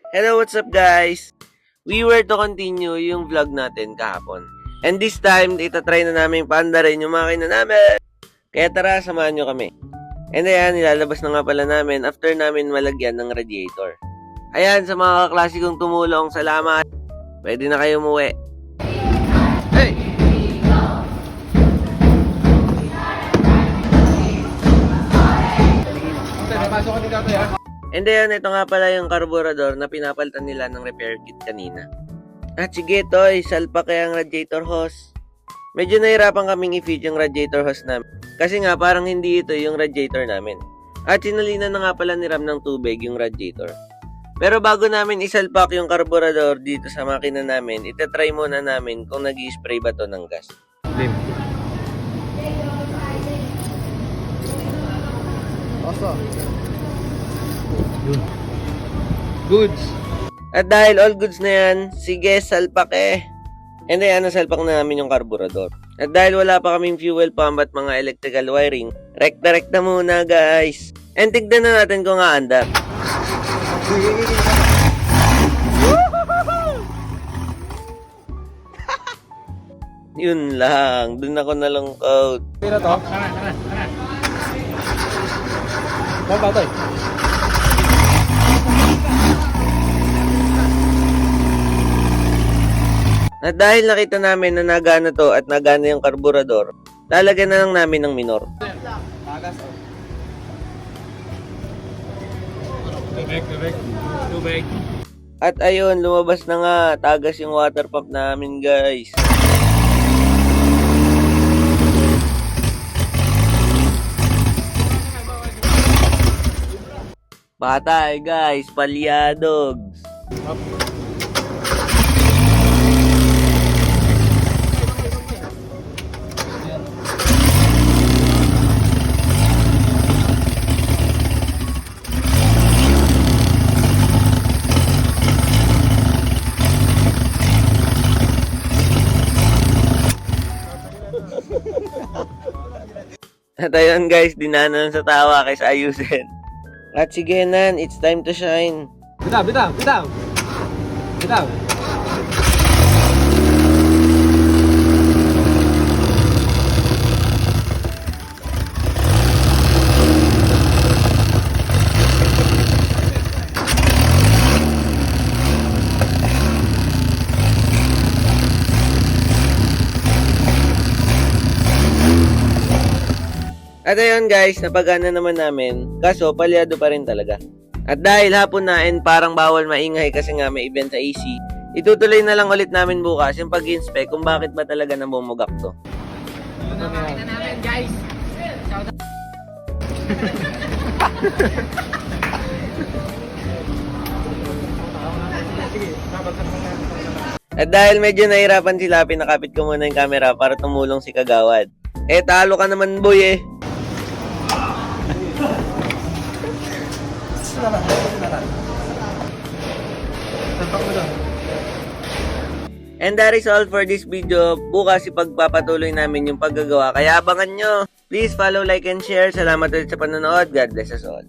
Hello, what's up guys? We were to continue yung vlog natin kahapon. And this time, itatry na namin paandarin yung makina namin. Kaya tara, samahan nyo kami. And ayan, nilalabas na nga pala namin after namin malagyan ng radiator. Ayan, sa mga kaklasikong tumulong, salamat. Pwede na kayo umuwi. Hey! And then, ito nga pala yung carburetor na pinapalitan nila ng repair kit kanina. At sige, Toy, salpa kaya ang radiator hose. Medyo nahirapan kaming i-feed yung radiator hose namin. Kasi nga, parang hindi ito yung radiator namin. At sinalinan na nga pala ni Ram ng tubig yung radiator. Pero bago namin isalpak yung carburetor dito sa makina namin, itatry muna namin kung nag-i-spray ba to ng gas. Goods. At dahil all goods na yan, sige, salpak eh. And then, salpak na namin yung carburetor. At dahil wala pa kaming fuel pump at mga electrical wiring, rekta-rekta muna guys. And tignan na natin kung aandar. Yun lang, dun ako nalungkot. Pira to? Baba to. At dahil nakita namin na nagana to at nagana yung carburetor, lalagyan na lang namin ng minor. Tubig. At ayun, lumabas na nga, tagas yung water pump namin guys. Patay guys, palyadogs. At ayun guys, dinanan sa tawa kaysa ayusin. At sige nan, it's time to shine. Bitaw. At ayun guys, napagana naman namin, kaso palyado pa rin talaga. At dahil hapon na and parang bawal maingay kasi nga may event sa AC, itutuloy na lang ulit namin bukas yung pag-inspect kung bakit ba talaga namumugak to. Makina namin, guys. At dahil medyo nahirapan sila, pinakapit ko muna yung camera para tumulong si Kagawad. Eh, talo ka naman boy eh. And that is all for this video. Bukas ipagpapatuloy namin yung paggagawa. Kaya abangan nyo. Please follow, like, and share. Salamat ulit sa panonood. God bless us all.